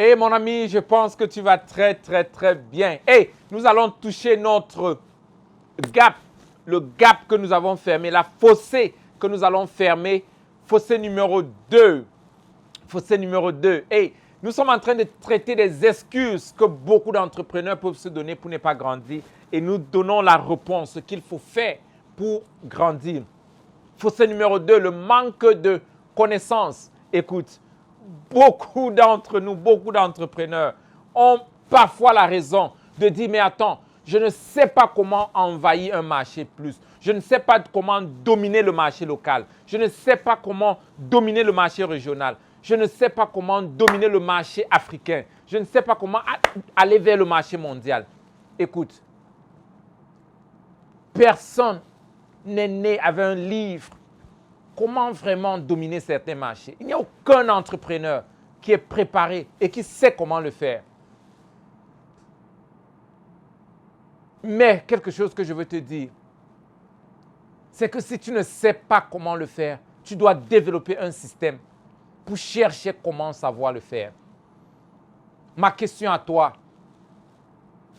Et mon ami, je pense que tu vas très, très, très bien. Et nous allons toucher notre gap, le gap que nous avons fermé, la fossée que nous allons fermer, fossé numéro 2. Fossé numéro 2. Et nous sommes en train de traiter des excuses que beaucoup d'entrepreneurs peuvent se donner pour ne pas grandir. Et nous donnons la réponse, ce qu'il faut faire pour grandir. Fossé numéro 2, le manque de connaissances. Écoute, beaucoup d'entre nous, beaucoup d'entrepreneurs ont parfois la raison de dire, mais attends, je ne sais pas comment envahir un marché plus. Je ne sais pas comment dominer le marché local. Je ne sais pas comment dominer le marché régional. Je ne sais pas comment dominer le marché africain. Je ne sais pas comment aller vers le marché mondial. Écoute, personne n'est né avec un livre. Comment vraiment dominer certains marchés? Il n'y a aucun entrepreneur qui est préparé et qui sait comment le faire. Mais quelque chose que je veux te dire, c'est que si tu ne sais pas comment le faire, tu dois développer un système pour chercher comment savoir le faire. Ma question à toi,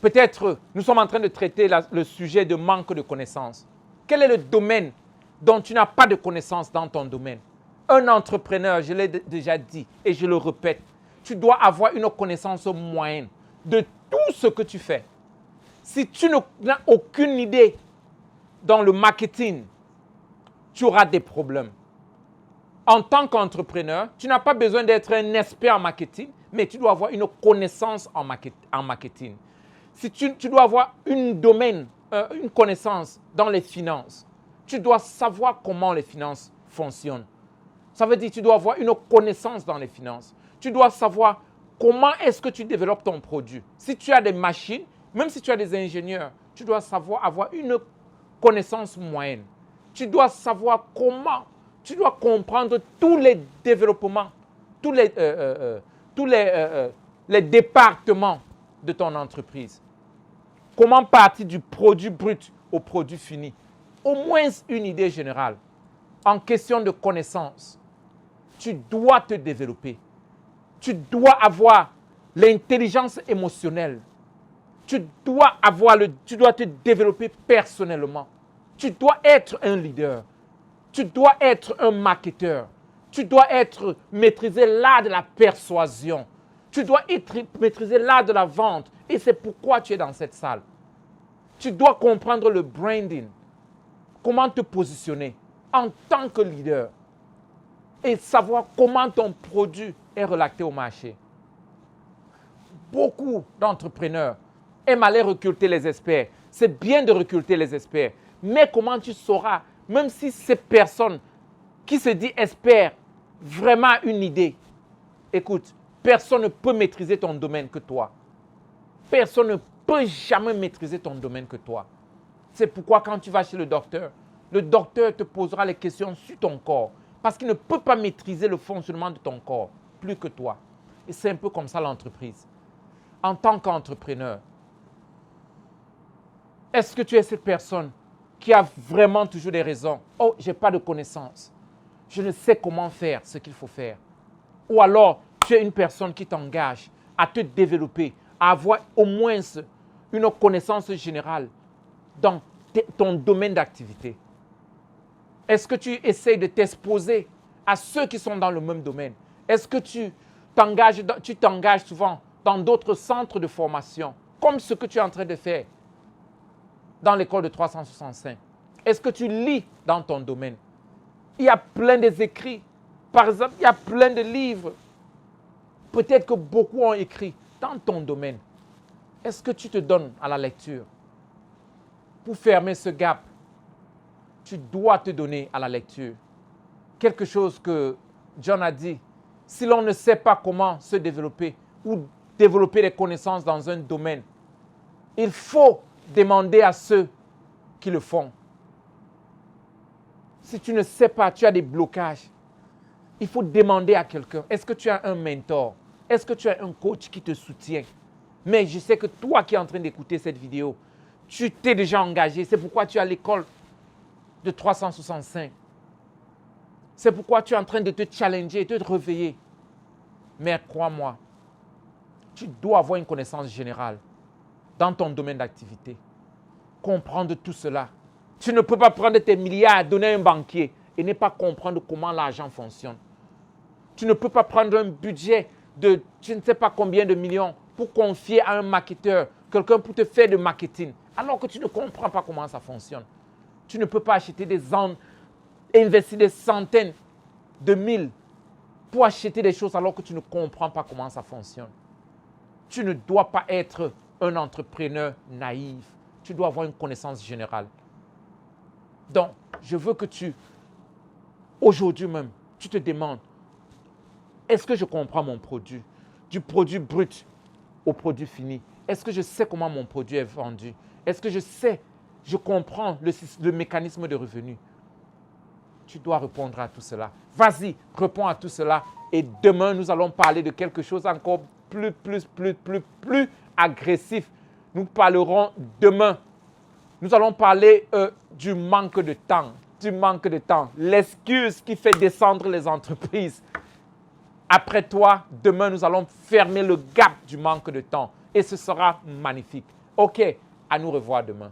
peut-être nous sommes en train de traiter le sujet de manque de connaissances. Quel est le domaine dont tu n'as pas de connaissances dans ton domaine? Un entrepreneur, je l'ai déjà dit et je le répète, tu dois avoir une connaissance moyenne de tout ce que tu fais. Si tu n'as aucune idée dans le marketing, tu auras des problèmes. En tant qu'entrepreneur, tu n'as pas besoin d'être un expert en marketing, mais tu dois avoir une connaissance en marketing. Si tu dois avoir une connaissance dans les finances, tu dois savoir comment les finances fonctionnent. Ça veut dire que tu dois avoir une connaissance dans les finances. Tu dois savoir comment est-ce que tu développes ton produit. Si tu as des machines, même si tu as des ingénieurs, tu dois savoir avoir une connaissance moyenne. Tu dois savoir comment, tu dois comprendre tous les développements, tous les départements de ton entreprise. Comment partir du produit brut au produit fini. Au moins une idée générale. En question de connaissance, tu dois te développer. Tu dois avoir l'intelligence émotionnelle. Tu dois te développer personnellement. Tu dois être un leader. Tu dois être un marketeur. Tu dois maîtriser l'art de la persuasion. Tu dois maîtriser l'art de la vente. Et c'est pourquoi tu es dans cette salle. Tu dois comprendre le branding. Comment te positionner en tant que leader. Et savoir comment ton produit est relaté au marché. Beaucoup d'entrepreneurs aiment aller recruter les experts. C'est bien de recruter les experts. Mais comment tu sauras, même si cette personne qui se dit expert, vraiment a une idée. Écoute, personne ne peut maîtriser ton domaine que toi. Personne ne peut jamais maîtriser ton domaine que toi. C'est pourquoi quand tu vas chez le docteur te posera les questions sur ton corps. Parce qu'il ne peut pas maîtriser le fonctionnement de ton corps plus que toi. Et c'est un peu comme ça l'entreprise. En tant qu'entrepreneur, est-ce que tu es cette personne qui a vraiment toujours des raisons? Oh, je n'ai pas de connaissances. Je ne sais comment faire ce qu'il faut faire. Ou alors, tu es une personne qui t'engage à te développer, à avoir au moins une connaissance générale dans ton domaine d'activité. Est-ce que tu essayes de t'exposer à ceux qui sont dans le même domaine? Est-ce que tu t'engages souvent dans d'autres centres de formation, comme ce que tu es en train de faire dans l'école de 365? Est-ce que tu lis dans ton domaine? Il y a plein d'écrits. Par exemple, il y a plein de livres. Peut-être que beaucoup ont écrit dans ton domaine. Est-ce que tu te donnes à la lecture? Pour fermer ce gap, tu dois te donner à la lecture. Quelque chose que John a dit, si l'on ne sait pas comment se développer ou développer des connaissances dans un domaine, il faut demander à ceux qui le font. Si tu ne sais pas, tu as des blocages, il faut demander à quelqu'un. Est-ce que tu as un mentor? Est-ce que tu as un coach qui te soutient? Mais je sais que toi qui es en train d'écouter cette vidéo, tu t'es déjà engagé. C'est pourquoi tu es à l'école de 365. C'est pourquoi tu es en train de te challenger, de te réveiller. Mais crois-moi, Tu dois avoir une connaissance générale dans ton domaine d'activité. Comprendre tout cela. Tu ne peux pas prendre tes milliards et donner à un banquier et ne pas comprendre comment l'argent fonctionne. Tu ne peux pas prendre un budget de tu ne sais pas combien de millions pour confier à un marketeur, quelqu'un pour te faire du marketing, alors que tu ne comprends pas comment ça fonctionne. Tu ne peux pas acheter investir des centaines de mille pour acheter des choses alors que tu ne comprends pas comment ça fonctionne. Tu ne dois pas être un entrepreneur naïf. Tu dois avoir une connaissance générale. Donc, je veux que aujourd'hui même, tu te demandes, est-ce que je comprends mon produit? Du produit brut au produit fini. Est-ce que je sais comment mon produit est vendu? Est-ce que je comprends le mécanisme de revenu? Tu dois répondre à tout cela. Vas-y, réponds à tout cela. Et demain, nous allons parler de quelque chose encore plus agressif. Nous parlerons demain. Nous allons parler du manque de temps. L'excuse qui fait descendre les entreprises. Après toi, demain, nous allons fermer le gap du manque de temps. Et ce sera magnifique. OK, à nous revoir demain.